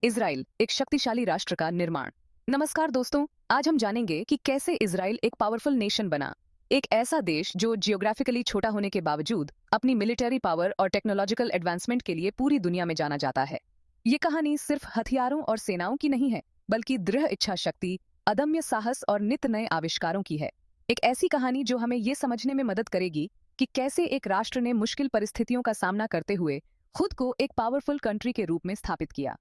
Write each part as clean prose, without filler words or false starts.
Israel एक शक्तिशाली राष्ट्र का निर्माण। नमस्कार दोस्तों, आज हम जानेंगे कि कैसे इजराइल एक पावरफुल नेशन बना। एक ऐसा देश जो जियोग्राफिकली छोटा होने के बावजूद अपनी मिलिट्री पावर और टेक्नोलॉजिकल एडवांसमेंट के लिए पूरी दुनिया में जाना जाता है। ये कहानी सिर्फ हथियारों और सेनाओं की नहीं है, बल्कि दृढ़ इच्छा शक्ति, अदम्य साहस और नित नए आविष्कारों की है। एक ऐसी कहानी जो हमें ये समझने में मदद करेगी कि कैसे एक राष्ट्र ने मुश्किल परिस्थितियों का सामना करते हुए खुद को एक पावरफुल कंट्री के रूप में स्थापित किया।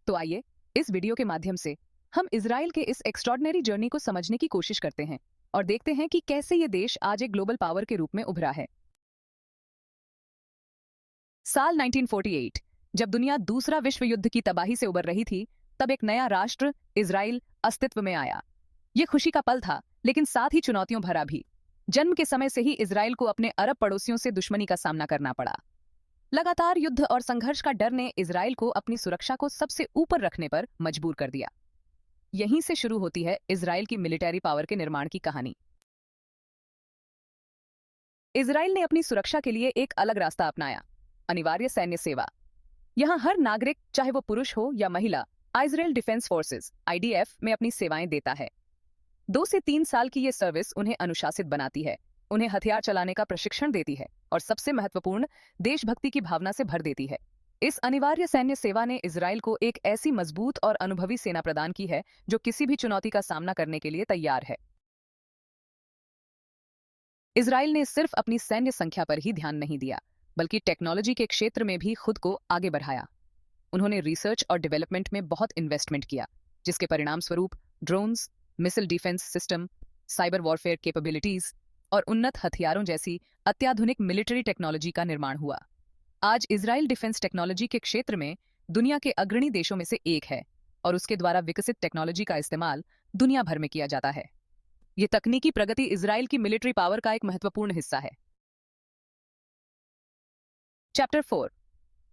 तो आइए, इस वीडियो के माध्यम से हम इजराइल के इस एक्स्ट्रॉर्डिनरी जर्नी को समझने की कोशिश करते हैं और देखते हैं कि कैसे ये देश आज एक ग्लोबल पावर के रूप में उभरा है। साल 1948, जब दुनिया दूसरा विश्व युद्ध की तबाही से उबर रही थी, तब एक नया राष्ट्र इजराइल अस्तित्व में आया। ये खुशी का पल था, लेकिन साथ ही चुनौतियों भरा भी। जन्म के समय से ही इजराइल को अपने अरब पड़ोसियों से दुश्मनी का सामना करना पड़ा। लगातार युद्ध और संघर्ष का डर ने इजराइल को अपनी सुरक्षा को सबसे ऊपर रखने पर मजबूर कर दिया। यहीं से शुरू होती है इजराइल की मिलिट्री पावर के निर्माण की कहानी। इजराइल ने अपनी सुरक्षा के लिए एक अलग रास्ता अपनाया, अनिवार्य सैन्य सेवा। यहां हर नागरिक, चाहे वो पुरुष हो या महिला, इजराइल डिफेंस फोर्सेस (आईडीएफ) में अपनी सेवाएं देता है। 2 से 3 साल की ये सर्विस उन्हें अनुशासित बनाती है, उन्हें हथियार चलाने का प्रशिक्षण देती है और सबसे महत्वपूर्ण, देशभक्ति की भावना से भर देती है। इस अनिवार्य सैन्य सेवा ने इजराइल को एक ऐसी मजबूत और अनुभवी सेना प्रदान की है जो किसी भी चुनौती का सामना करने के लिए तैयार है। इजराइल ने सिर्फ अपनी सैन्य संख्या पर ही ध्यान नहीं दिया, बल्कि टेक्नोलॉजी के क्षेत्र में भी खुद को आगे बढ़ाया। उन्होंने रिसर्च और डेवलपमेंट में बहुत इन्वेस्टमेंट किया, जिसके परिणाम स्वरूप drones, missile defence system, cyber warfare capabilities और उन्नत हथियारों जैसी अत्याधुनिक मिलिट्री टेक्नोलॉजी का निर्माण हुआ। आज इजराइल डिफेंस टेक्नोलॉजी के क्षेत्र में दुनिया के अग्रणी देशों में से एक है और उसके द्वारा विकसित टेक्नोलॉजी का इस्तेमाल दुनिया भर में किया जाता है। ये तकनीकी प्रगति इजराइल की मिलिट्री पावर का एक महत्वपूर्ण हिस्सा है। चैप्टर 4,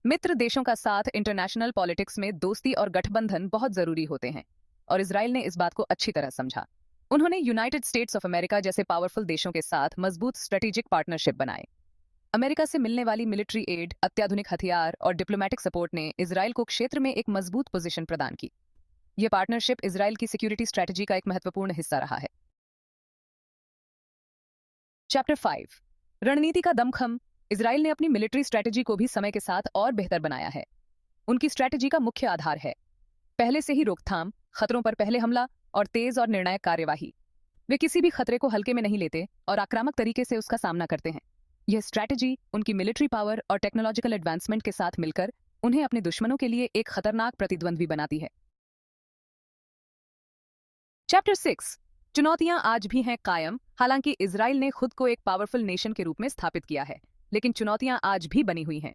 मित्र देशों का साथ। इंटरनेशनल पॉलिटिक्स में दोस्ती और गठबंधन बहुत जरूरी होते हैं और इजराइल ने इस बात को अच्छी तरह समझा। उन्होंने यूनाइटेड स्टेट्स ऑफ अमेरिका जैसे पावरफुल देशों के साथ मजबूत स्ट्रेटेजिक पार्टनरशिप बनाए। अमेरिका से मिलने वाली मिलिट्री एड, अत्याधुनिक हथियार और डिप्लोमेटिक सपोर्ट ने इजराइल को क्षेत्र में एक मजबूत पोजीशन प्रदान की। यह पार्टनरशिप इजराइल की सिक्योरिटी स्ट्रेटजी का एक महत्वपूर्ण हिस्सा रहा है। चैप्टर 5, रणनीति का दमखम। इजराइल ने अपनी मिलिट्री स्ट्रेटजी को भी समय के साथ और बेहतर बनाया है। उनकी स्ट्रेटजी का मुख्य आधार है पहले से ही रोकथाम, खतरों पर पहले हमला और तेज और निर्णायक कार्यवाही। वे किसी भी खतरे को हल्के में नहीं लेते और आक्रामक तरीके से उसका सामना करते हैं। यह स्ट्रैटेजी उनकी मिलिट्री पावर और टेक्नोलॉजिकल एडवांसमेंट के साथ मिलकर उन्हें अपने दुश्मनों के लिए एक खतरनाक प्रतिद्वंद्वी बनाती है। चैप्टर 6, चुनौतियां आज भी हैं कायम। हालांकि इजराइल ने खुद को एक पावरफुल नेशन के रूप में स्थापित किया है, लेकिन चुनौतियां आज भी बनी हुई हैं।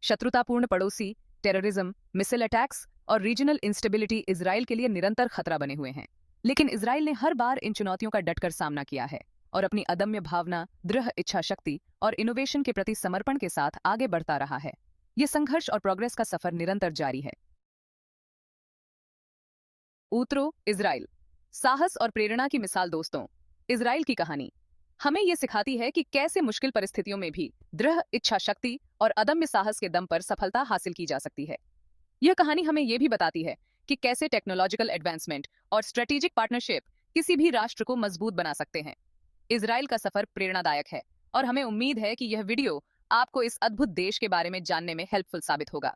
शत्रुतापूर्ण पड़ोसी, टेररिज्म, मिसाइल अटैक्स और रीजनल इंस्टेबिलिटी इजराइल के लिए निरंतर खतरा बने हुए हैं। लेकिन इजराइल ने हर बार इन चुनौतियों का डटकर सामना किया है और अपनी अदम्य भावना, दृढ़ इच्छा शक्ति और इनोवेशन के प्रति समर्पण के साथ आगे बढ़ता रहा है। ये संघर्ष और प्रोग्रेस का सफर निरंतर जारी है। ऊतरो इजराइल, साहस और प्रेरणा की मिसाल। दोस्तों, इजराइल की कहानी हमें ये सिखाती है कि कैसे मुश्किल परिस्थितियों में भी दृढ़ इच्छा शक्ति और अदम्य साहस के दम पर सफलता हासिल की जा सकती है। यह कहानी हमें यह भी बताती है कि कैसे टेक्नोलॉजिकल एडवांसमेंट और स्ट्रेटेजिक पार्टनरशिप किसी भी राष्ट्र को मजबूत बना सकते हैं। इजराइल का सफर प्रेरणादायक है और हमें उम्मीद है कि यह वीडियो आपको इस अद्भुत देश के बारे में जानने में हेल्पफुल साबित होगा।